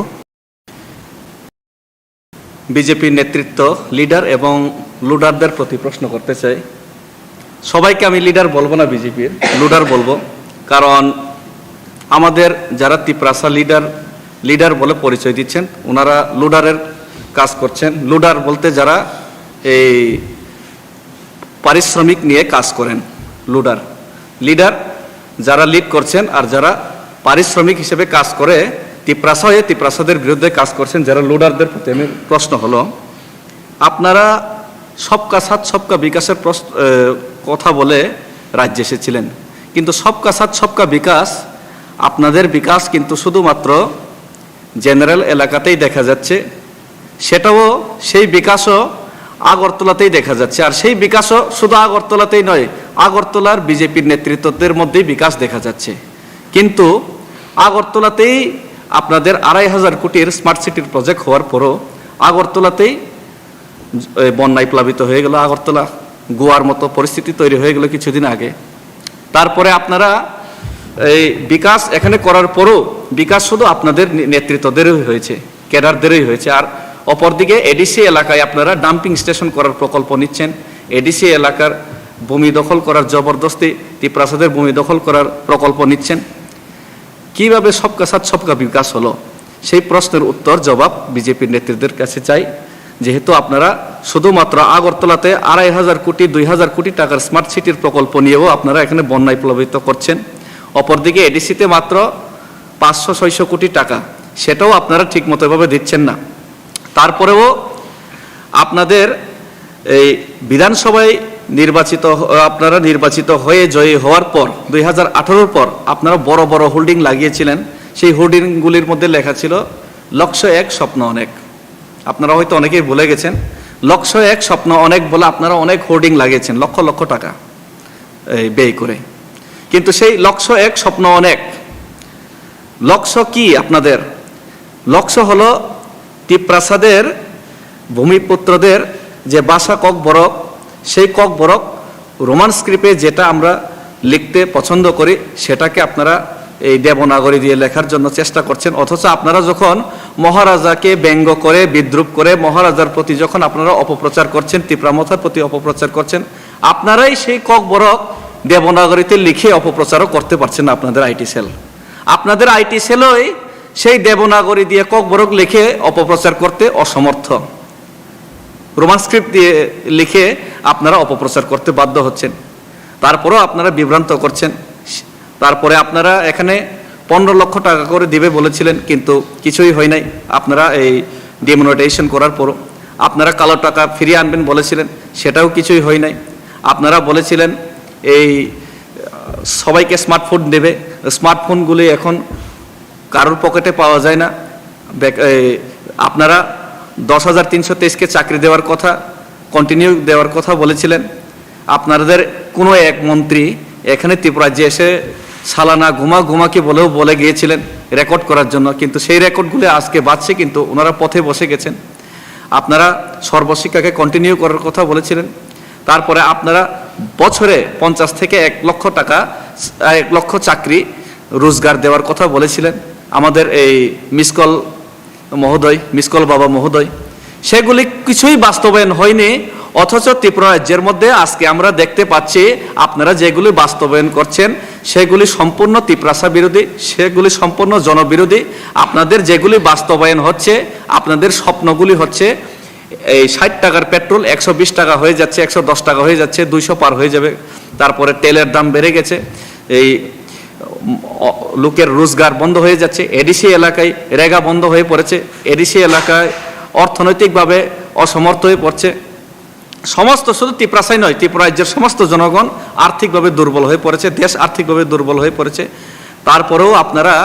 বিজেপি নেতৃত্ব লিডার এবং লুডারদের প্রতি প্রশ্ন করতে চাই সবাইকে আমি লিডার বলবো না বিজেপির লুডার বলবো কারণ আমাদের যারা ত্রিপুরাসা লিডার বলে পরিচয় দিচ্ছেন। ওনারা লুডারের কাজ করছেন। লুডার বলতে যারা এই পারিশ্রমিক নিয়ে কাজ করেন, লুডার। লিডার যারা লিড করছেন, আর যারা পারিশ্রমিক হিসেবে কাজ করে তিপ্রাসা হয়ে তিপ্রাসাদের বিরুদ্ধে কাজ করছেন যারা লুডারদের প্রতি আমি প্রশ্ন হলো, আপনারা সবকা সাথ সবকা বিকাশের কথা বলে রাজ্যে এসেছিলেন, কিন্তু সবকা সাথ সবকা বিকাশ, আপনাদের বিকাশ কিন্তু শুধুমাত্র জেনারেল এলাকাতেই দেখা যাচ্ছে। সেটাও সেই বিকাশও আগরতলাতেই দেখা যাচ্ছে। আর সেই বিকাশও শুধু আগরতলাতেই নয়, আগরতলার বিজেপির নেতৃত্বদের মধ্যেই বিকাশ দেখা যাচ্ছে। কিন্তু আগরতলাতেই আপনাদের ২৫০০ কোটির স্মার্ট সিটির প্রজেক্ট হওয়ার পরও আগরতলাতেই বন্যায় প্লাবিত হয়ে গেল। আগরতলা গোয়ার মতো পরিস্থিতি তৈরি হয়ে গেল কিছুদিন আগে। তারপরে আপনারা এই বিকাশ এখানে করার পরও বিকাশ শুধু আপনাদের নেতৃত্বদেরই হয়েছে, ক্যাডারদেরই হয়েছে। আর অপরদিকে এডিসি এলাকায় আপনারা ডাম্পিং স্টেশন করার প্রকল্প নিচ্ছেন। এডিসি এলাকার ভূমি দখল করার জবরদস্তি, তিপ্রাসাদের ভূমি দখল করার প্রকল্প নিচ্ছেন। কিভাবে সবকা সাথ সবকা বিকাশ হলো, সেই প্রশ্নের উত্তর জবাব বিজেপির নেতৃত্বের কাছে চাই। যেহেতু আপনারা শুধুমাত্র আগরতলাতে ২৫০০ কোটি ২০০০ কোটি টাকার স্মার্ট সিটির প্রকল্প নিয়েও আপনারা এখানে বন্যায় প্লাবিত করছেন। অপরদিকে এডিসিতে মাত্র ৫০০-৬০০ কোটি টাকা, সেটাও আপনারা ঠিকমতো এভাবে দিচ্ছেন না। তারপরেও আপনাদের এই বিধানসভায় আপনারা নির্বাচিত হয়ে জয়ী হওয়ার পর ২০১৮ পর আপনারা বড় বড় হোর্ডিং লাগিয়েছিলেন। সেই হোর্ডিংগুলির মধ্যে লেখা ছিল ১০০ স্বপ্ন অনেক। আপনারা হয়তো অনেকেই ভুলে গেছেন, ১০০ স্বপ্ন অনেক বলে আপনারা অনেক হোর্ডিং লাগিয়েছেন লক্ষ লক্ষ টাকা ব্যয় করে। কিন্তু সেই ১০০ স্বপ্ন অনেক লক্ষ্য কি আপনাদের? লক্ষ্য হলো তিপ্রাসাদের ভূমিপুত্রদের যে বাসা ককবরক, সেই ককবরক রোমান স্ক্রিপ্টে যেটা আমরা লিখতে পছন্দ করি সেটাকে আপনারা এই দেবনাগরী দিয়ে লেখার জন্য চেষ্টা করছেন। অথচ আপনারা যখন মহারাজাকে ব্যঙ্গ করে বিদ্রুপ করে মহারাজার প্রতি যখন আপনারা অপপ্রচার করছেন, তিপ্রামথার প্রতি অপপ্রচার করছেন, আপনারাই সেই ককবরক দেবনাগরীতে লিখে অপপ্রচারও করতে পারছেন না। আপনাদের আইটি সেল, আপনাদের আইটি সেলই সেই দেবনাগরী দিয়ে ককবরক লিখে অপপ্রচার করতে অসমর্থ। রোমান স্ক্রিপ্ট দিয়ে লিখে আপনারা অপপ্রচার করতে বাধ্য হচ্ছেন। তারপরেও আপনারা বিভ্রান্ত করছেন। তারপরে আপনারা এখানে ১৫ লক্ষ টাকা করে দিবে বলেছিলেন, কিন্তু কিছুই হয় নাই। আপনারা এই ডিমনিটাইজেশন করার পরও আপনারা কালো টাকা ফিরিয়ে আনবেন বলেছিলেন, সেটাও কিছুই হয় নাই। আপনারা বলেছিলেন এই সবাইকে স্মার্টফোন দেবে, স্মার্টফোনগুলি এখন কারোর পকেটে পাওয়া যায় না। আপনারা ১০,৩২৩কে চাকরি দেওয়ার কথা, কন্টিনিউ দেওয়ার কথা বলেছিলেন। আপনাদের কোনো এক মন্ত্রী এখানে ত্রিপুরাজ্যে এসে সালানা ঘুমাকে বলেও বলে গিয়েছিলেন রেকর্ড করার জন্য, কিন্তু সেই রেকর্ডগুলো আজকে বাজছে, কিন্তু ওনারা পথে বসে গেছেন। আপনারা সর্বশিক্ষাকে কন্টিনিউ করার কথা বলেছিলেন। তারপরে আপনারা বছরে ৫০ থেকে ১ লক্ষ টাকা ১ লক্ষ চাকরি রোজগার দেওয়ার কথা বলেছিলেন আমাদের এই মিসকল বাবা মহোদয়। সেগুলি কিছুই বাস্তবায়ন হয়নি। অথচ ত্রিপুরা রাজ্যের মধ্যে আজকে আমরা দেখতে পাচ্ছি আপনারা যেগুলি বাস্তবায়ন করছেন সেগুলি সম্পূর্ণ তিপ্রাসা বিরোধী, সেগুলি সম্পূর্ণ জনবিরোধী। আপনাদের যেগুলি বাস্তবায়ন হচ্ছে, আপনাদের স্বপ্নগুলি হচ্ছে এই ৬০ টাকার পেট্রোল ১২০ টাকা হয়ে যাচ্ছে, ১১০ টাকা হয়ে যাচ্ছে, ২০০ পার হয়ে যাবে। তারপরে তেলের দাম বেড়ে গেছে, এই লোকের রোজগার বন্ধ হয়ে যাচ্ছে। এডিসি এলাকায় রেগা বন্ধ হয়ে পড়েছে, এডিসি এলাকায় অর্থনৈতিকভাবে অসমর্থ হয়ে পড়ছে। সমস্ত শুধু ত্রিপ্রাসাই নয়, ত্রিপুরা রাজ্যের সমস্ত জনগণ আর্থিকভাবে দুর্বল হয়ে পড়েছে, দেশ আর্থিকভাবে দুর্বল হয়ে পড়েছে। তারপরেও আপনারা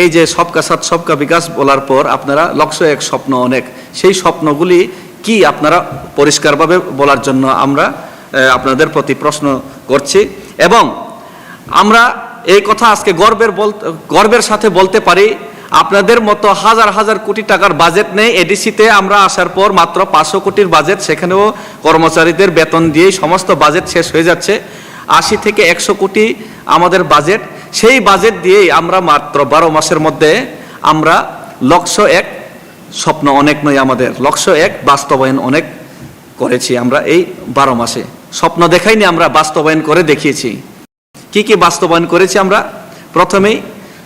এই যে সবকা সাথ সবকা বিকাশ বলার পর আপনারা ১০০ স্বপ্ন অনেক, সেই স্বপ্নগুলি কি আপনারা পরিষ্কারভাবে বলার জন্য আমরা আপনাদের প্রতি প্রশ্ন করছি। এবং আমরা এই কথা আজকে গর্বের সাথে বলতে পারি, আপনাদের মতো হাজার হাজার কোটি টাকার বাজেট নেই এডিসিতে। আমরা আসার পর মাত্র ৫০০ কোটির বাজেট, সেখানেও কর্মচারীদের বেতন দিয়েই সমস্ত বাজেট শেষ হয়ে যাচ্ছে। ৮০ থেকে ১০০ কোটি আমাদের বাজেট, সেই বাজেট দিয়েই আমরা মাত্র ১২ মাসের মধ্যে আমরা ১০০ স্বপ্ন অনেক নয়, আমাদের ১০০ বাস্তবায়ন অনেক করেছি আমরা এই ১২ মাসে। স্বপ্ন দেখাইনি, আমরা বাস্তবায়ন করে দেখিয়েছি। কি কি বাস্তবায়ন করেছি আমরা? প্রথমেই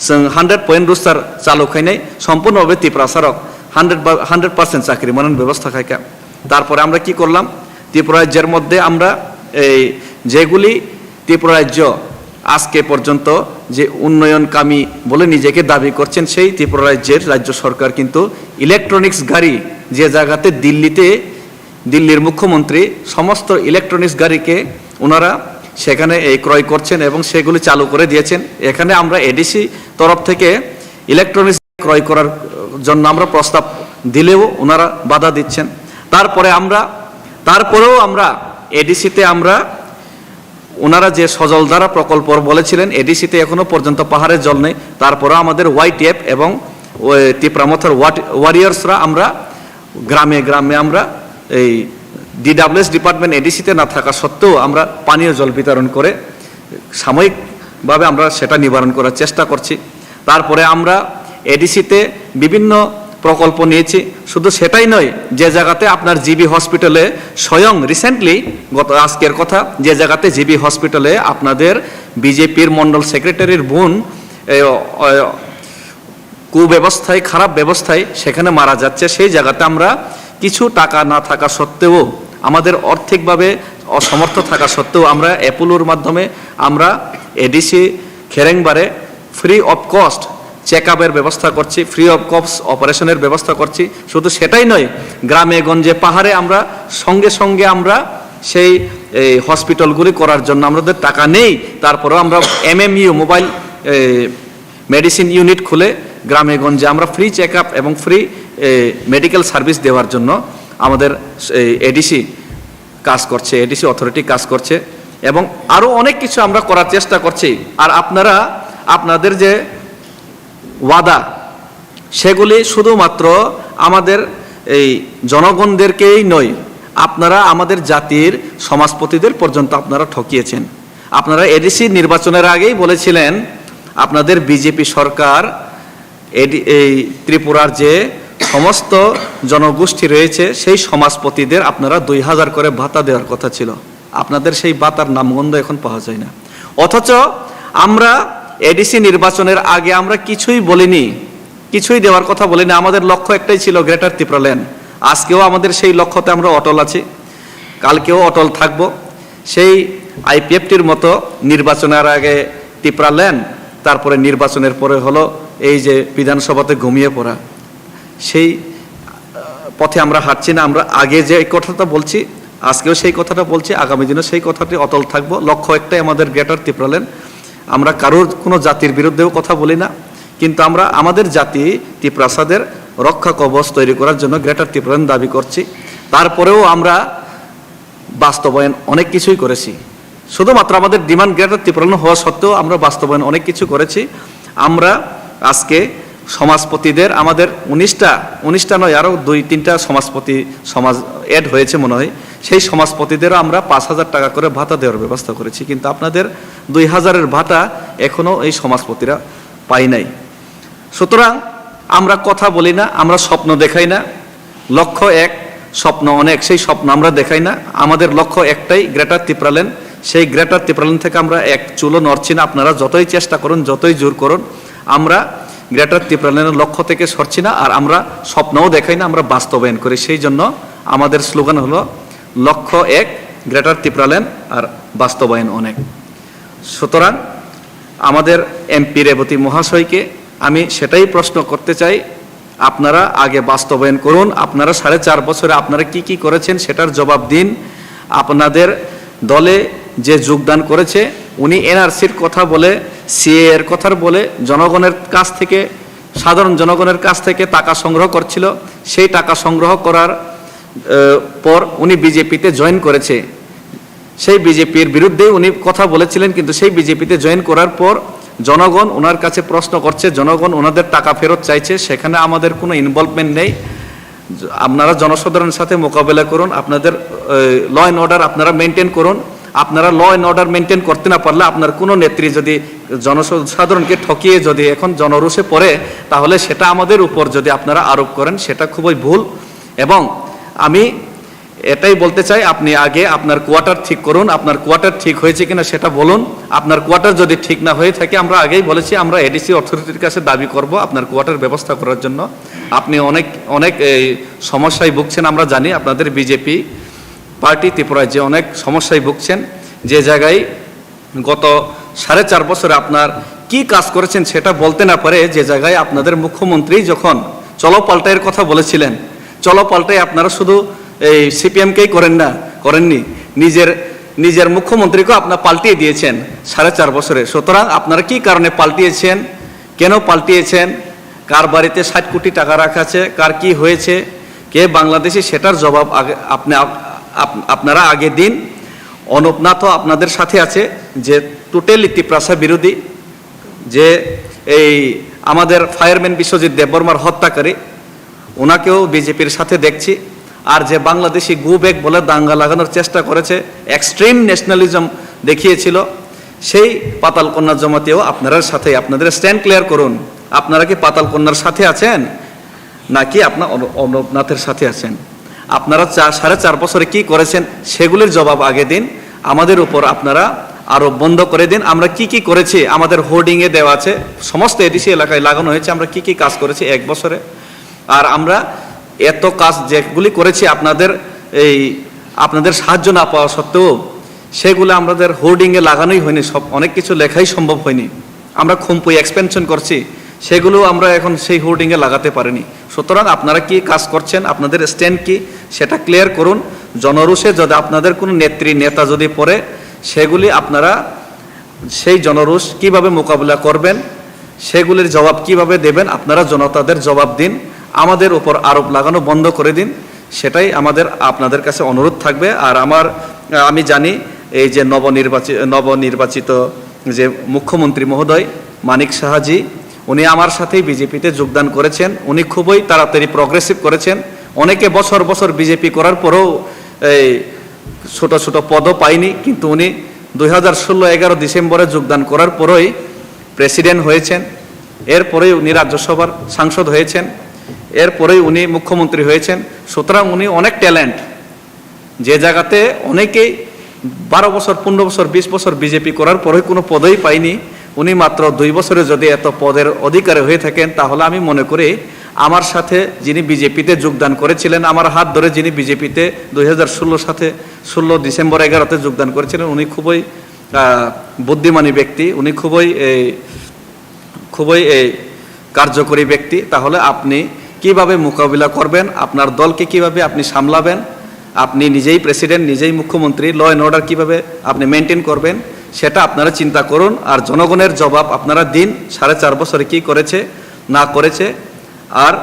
जों 100 पॉइंट रुस्टार चालू खायनाय सम्पूर्णभाবে ত্রিপুরা সরক 100% চাকরি মানান ব্যবস্থা খাইকা তারপরে আমরা কি করলাম ত্রিপুরা রাজ্যের মধ্যে আমরা এই যেগুলি ত্রিপুরা রাজ্য আজকে পর্যন্ত যে উন্নয়নকামী বলে নিজেকে দাবি করছেন সেই ত্রিপুরা রাজ্যের রাজ্য সরকার কিন্তু ইলেকট্রনিক্স গাড়ি যে জায়গাতে দিল্লির মুখ্যমন্ত্রী সমস্ত ইলেকট্রনিক্স গাড়িকে ওনারা সেখানে ক্রয় করছেন এবং সেগুলি চালু করে দিয়েছেন এখানে আমরা এডিসি তরফ থেকে ইলেকট্রনিক্স ক্রয় করার জন্য আমরা প্রস্তাব দিলেও ওনারা বাধা দিচ্ছেন তারপরেও আমরা এডিসিতে আমরা ওনারা যে সজলধারা প্রকল্প বলেছিলেন এডিসিতে এখনো পর্যন্ত পাহাড়ের জল নেই তারপরেও আমাদের ওয়াইটিএফ এবং ত্রিপুরামথার ওয়ারিয়ার্সরা আমরা গ্রামে গ্রামে আমরা এই ডিডাব্লিউএস ডিপার্টমেন্ট এডিসিতে না থাকা সত্ত্বেও আমরা পানীয় জল বিতরণ করে সাময়িকভাবে আমরা সেটা নিবারণ করার চেষ্টা করছি তারপরে আমরা এডিসিতে বিভিন্ন প্রকল্প নিয়েছি শুধু সেটাই নয় যে জায়গাতে আপনার জিবি হসপিটালে স্বয়ং রিসেন্টলি গত আজকের কথা যে জায়গাতে জিবি হসপিটালে আপনাদের বিজেপির মন্ডল সেক্রেটারির বোন কুব্যবস্থায় খারাপ ব্যবস্থায় সেখানে মারা যাচ্ছে সেই জায়গাতে আমরা কিছু টাকা না থাকা সত্ত্বেও আমাদের আর্থিকভাবে অসমর্থ থাকা সত্ত্বেও আমরা অ্যাপোলোর মাধ্যমে আমরা এডিসি খেরেংবারে ফ্রি অফ কস্ট চেকআপের ব্যবস্থা করছি ফ্রি অফ কস্ট অপারেশনের ব্যবস্থা করছি শুধু সেটাই নয় গ্রামে গঞ্জে পাহাড়ে আমরা সঙ্গে সঙ্গে আমরা সেই হসপিটালগুলি করার জন্য আমাদের টাকা নেই তারপরেও আমরা এমএমইউ মোবাইল মেডিসিন ইউনিট খুলে গ্রামে গঞ্জে আমরা ফ্রি চেকআপ এবং ফ্রি মেডিকেল সার্ভিস দেওয়ার জন্য আমাদের এডিসি কাজ করছে এডিসি অথরিটি কাজ করছে এবং আরও অনেক কিছু আমরা করার চেষ্টা করছি আর আপনাদের যে ওয়াদা সেগুলি শুধুমাত্র আমাদের এই জনগণদেরকেই নয় আপনারা আমাদের জাতির সমাজপতিদের পর্যন্ত আপনারা ঠকিয়েছেন আপনারা এডিসি নির্বাচনের আগেই বলেছিলেন আপনাদের বিজেপি সরকার এই ত্রিপুরার যে সমস্ত জনগোষ্ঠী রয়েছে সেই সমাজপতিদের আপনারা 2000 করে ভাতা দেওয়ার কথা ছিল আপনাদের সেই ভাতার নামগন্ধ এখন পাওয়া যায় না অথচ আমরা এডিসি নির্বাচনের আগে আমরা কিছুই দেওয়ার কথা বলিনি আমাদের লক্ষ্য একটাই ছিল গ্রেটার ত্রিপুরা ল্যান্ড আজকেও আমাদের সেই লক্ষ্যতে আমরা অটল আছি কালকেও অটল থাকব সেই আইপিএফটির মতো নির্বাচনের আগে ত্রিপুরা ল্যান্ড তারপরে নির্বাচনের পরে হলো এই যে বিধানসভাতে ঘুমিয়ে পড়া সেই পথে আমরা হাঁটছি না আমরা আগে যে কথাটা বলছি আজকেও সেই কথাটা বলছি আগামী দিনে সেই কথাটি অটল থাকবো লক্ষ্য একটাই আমাদের গ্রেটার ত্রিপুরা ল্যান্ড আমরা কারোর কোনো জাতির বিরুদ্ধেও কথা বলি না কিন্তু আমরা আমাদের জাতি ত্রিপ্রাসাদের রক্ষা কবচ তৈরি করার জন্য গ্রেটার ত্রিপুরা ল্যান্ড দাবি করছি তারপরেও আমরা বাস্তবায়ন অনেক কিছুই করেছি শুধুমাত্র আমাদের ডিমান্ড গ্রেটার ত্রিপুরা ল্যান্ড হওয়া সত্ত্বেও আমরা বাস্তবায়ন অনেক কিছু করেছি আমরা আজকে সমাজপতিদের আমাদের 19টা নয় আরও 2-3টা সমাজ অ্যাড হয়েছে মনে হয় সেই সমাজপতিদেরও আমরা 5000 টাকা করে ভাতা দেওয়ার ব্যবস্থা করেছি কিন্তু আপনাদের 2000-এর ভাতা এখনও এই সমাজপতিরা পাই নাই সুতরাং আমরা কথা বলি না আমরা স্বপ্ন দেখাই না লক্ষ্য এক স্বপ্ন অনেক সেই স্বপ্ন আমরা দেখাই না আমাদের লক্ষ্য একটাই গ্রেটার ত্রিপুরা ল্যান্ড সেই গ্রেটার ত্রিপুরা ল্যান্ড থেকে আমরা এক চুলো নড়ছি না আপনারা যতই চেষ্টা করুন যতই জোর করুন আমরা গ্রেটার ত্রিপুরা ল্যান্ডের লক্ষ্য থেকে সরছি না আর আমরা স্বপ্নও দেখাই না আমরা বাস্তবায়ন করি সেই জন্য আমাদের স্লোগান হলো লক্ষ্য এক গ্রেটার ত্রিপুরা ল্যান্ড আর বাস্তবায়ন অনেক সুতরাং আমাদের এমপি রেবতী মহাশয়কে আমি সেটাই প্রশ্ন করতে চাই আপনারা আগে বাস্তবায়ন করুন আপনারা 4.5 বছরে আপনারা কি করেছেন সেটার জবাব দিন আপনাদের দলে যে যোগদান করেছে উনি এনআরসির কথা বলে সিএ এর কথা বলে জনগণের কাছ থেকে সাধারণ জনগণের কাছ থেকে টাকা সংগ্রহ করছিল সেই টাকা সংগ্রহ করার পর উনি বিজেপিতে জয়েন করেছে সেই বিজেপির বিরুদ্ধে উনি কথা বলেছিলেন কিন্তু সেই বিজেপিতে জয়েন করার পর জনগণ ওনার কাছে প্রশ্ন করছে জনগণ ওনাদের টাকা ফেরত চাইছে সেখানে আমাদের কোনো ইনভলভমেন্ট নেই আপনারা জনসাধারণের সাথে মোকাবেলা করুন আপনাদের ল অ্যান্ড অর্ডার আপনারা মেনটেন করুন আপনারা ল অ্যান্ড অর্ডার মেনটেন করতে না পারলে আপনার কোনো নেত্রী যদি জনসাধারণকে ঠকিয়ে যদি এখন জনরোষে পড়ে তাহলে সেটা আমাদের উপর যদি আপনারা আরোপ করেন সেটা খুবই ভুল এবং আমি এটাই বলতে চাই, আপনি আগে আপনার কোয়ার্টার ঠিক করুন। আপনার কোয়ার্টার ঠিক হয়েছে কিনা সেটা বলুন। আপনার কোয়ার্টার যদি ঠিক না হয়ে থাকে, আমরা আগেই বলেছি আমরা এডিসি অথরিটির কাছে দাবি করব আপনার কোয়ার্টার ব্যবস্থা করার জন্য। আপনি অনেক অনেক এই সমস্যায় ভুগছেন, আমরা জানি। আপনাদের বিজেপি পার্টি ত্রিপুরায় যে অনেক সমস্যায় ভুগছেন, যে জায়গায় গত 4.5 বছরে আপনার কি কাজ করেছেন সেটা বলতে না পারে, যে জায়গায় আপনাদের মুখ্যমন্ত্রী যখন চলো পাল্টাইয়ের কথা বলেছিলেন, চলো পাল্টাই আপনারা শুধু এই সিপিএমকেই করেননি, নিজের মুখ্যমন্ত্রীকেও আপনারা পাল্টিয়ে দিয়েছেন 4.5 বছরে। সুতরাং আপনারা কি কারণে পাল্টিয়েছেন, কেন পাল্টিয়েছেন, কার বাড়িতে 60 কোটি টাকা রাখা আছে, কার কি হয়েছে, কে বাংলাদেশি, সেটার জবাব আগে আপনারা আগে দিন। অনুপনাথও আপনাদের সাথে আছে, যে টোটালি ত্রিপ্রাসা বিরোধী, যে এই আমাদের ফায়ারম্যান বিশ্বজিৎ দেববর্মার হত্যাকারী, ওনাকেও বিজেপির সাথে দেখছি। আর যে বাংলাদেশি গু ব্যাগ বলে দাঙ্গা লাগানোর চেষ্টা করেছে, এক্সট্রিম ন্যাশনালিজম দেখিয়েছিল, সেই পাতালকন্যা জমাতেও আপনার সাথে, আপনাদের স্ট্যান্ড ক্লিয়ার করুন। আপনারা কি পাতালকন্যার সাথে আছেন নাকি আপনার অনুপনাথের সাথে আছেন? আপনারা 4.5 বছরে কি করেছেন সেগুলির জবাব আগে দিন। আমাদের উপর আপনারা আরো বন্ধ করে দিন। আমরা কি কি করেছি আমাদের হোর্ডিংয়ে দেওয়া আছে, সমস্ত এডিসি এলাকায় লাগানো হয়েছে, আমরা কি কি কাজ করেছি 1 বছরে। আর আমরা এত কাজ যেগুলি করেছি আপনাদের সাহায্য না পাওয়া সত্ত্বেও, সেগুলো আমাদের হোর্ডিংয়ে লাগানোই হয়নি, অনেক কিছু লেখাই সম্ভব হয়নি। আমরা খুম্পুই এক্সপেনশন করছি, সেগুলো আমরা এখন সেই হোর্ডিংয়ে লাগাতে পারিনি। সুতরাং আপনারা কি কাজ করছেন, আপনাদের স্ট্যান্ড কি, সেটা ক্লিয়ার করুন। জনরোষে যদি আপনাদের কোনো নেতা যদি পড়ে, সেগুলি আপনারা সেই জনরোষ কিভাবে মোকাবিলা করবেন, সেগুলির জবাব কিভাবে দেবেন, আপনারা জনতাদের জবাব দিন। আমাদের উপর আরোপ লাগানো বন্ধ করে দিন, সেটাই আমাদের আপনাদের কাছে অনুরোধ থাকবে। আর আমি জানি এই যে নবনির্বাচিত যে মুখ্যমন্ত্রী মহোদয় মানিক সাহাজি, উনি আমার সাথেই বিজেপিতে যোগদান করেছেন। উনি খুবই তাড়াতাড়ি প্রগ্রেসিভ করেছেন। অনেকে বছর বছর বিজেপি করার পরেও এই ছোট ছোট পদও পায়নি, কিন্তু উনি 2016-11 ডিসেম্বরে যোগদান করার পরেই প্রেসিডেন্ট হয়েছেন। এরপরেই উনি রাজ্যসভার সাংসদ হয়েছেন, এরপরেই উনি মুখ্যমন্ত্রী হয়েছেন। সুতরাং উনি অনেক ট্যালেন্ট, যে জায়গাতে অনেকেই 12 বছর, 15 বছর, 20 বছর বিজেপি করার পরে কোনো পদই পায়নি, উনি মাত্র 2 বছরে যদি এত পদের অধিকারী হয়ে থাকেন, তাহলে আমি মনে করি আমার সাথে যিনি বিজেপিতে যোগদান করেছিলেন, আমার হাত ধরে যিনি বিজেপিতে 2016 ডিসেম্বর 11-তে যোগদান করেছিলেন, উনি খুবই বুদ্ধিমানী ব্যক্তি, উনি খুবই কার্যকরী ব্যক্তি। তাহলে আপনি কিভাবে মোকাবিলা করবেন, আপনার দলকে কিভাবে আপনি সামলাবেন, আপনি নিজেই প্রেসিডেন্ট, নিজেই মুখ্যমন্ত্রী, ল অ্যান্ড অর্ডার কিভাবে আপনি মেনটেন করবেন, সেটা আপনারা চিন্তা করুন। আর জনগণের জবাব আপনারা দিন, 4.5 বছরে কি করেছে না করেছে। আর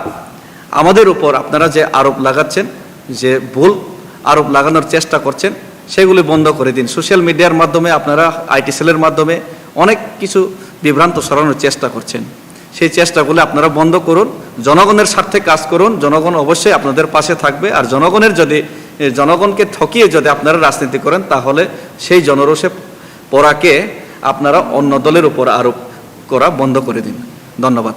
আমাদের উপর আপনারা যে আরোপ লাগাচ্ছেন, যে ভুল আরোপ লাগানোর চেষ্টা করছেন, সেগুলি বন্ধ করে দিন। সোশ্যাল মিডিয়ার মাধ্যমে আপনারা আইটি সেলের মাধ্যমে অনেক কিছু বিভ্রান্ত সরানোর চেষ্টা করছেন, সেই চেষ্টাগুলো আপনারা বন্ধ করুন। জনগণের স্বার্থে কাজ করুন, জনগণ অবশ্যই আপনাদের পাশে থাকবে। আর জনগণকে ঠকিয়ে যদি আপনারা রাজনীতি করেন, তাহলে সেই জনরোষে পড়াকে আপনারা অন্য দলের উপর আরোপ করা বন্ধ করে দিন। ধন্যবাদ।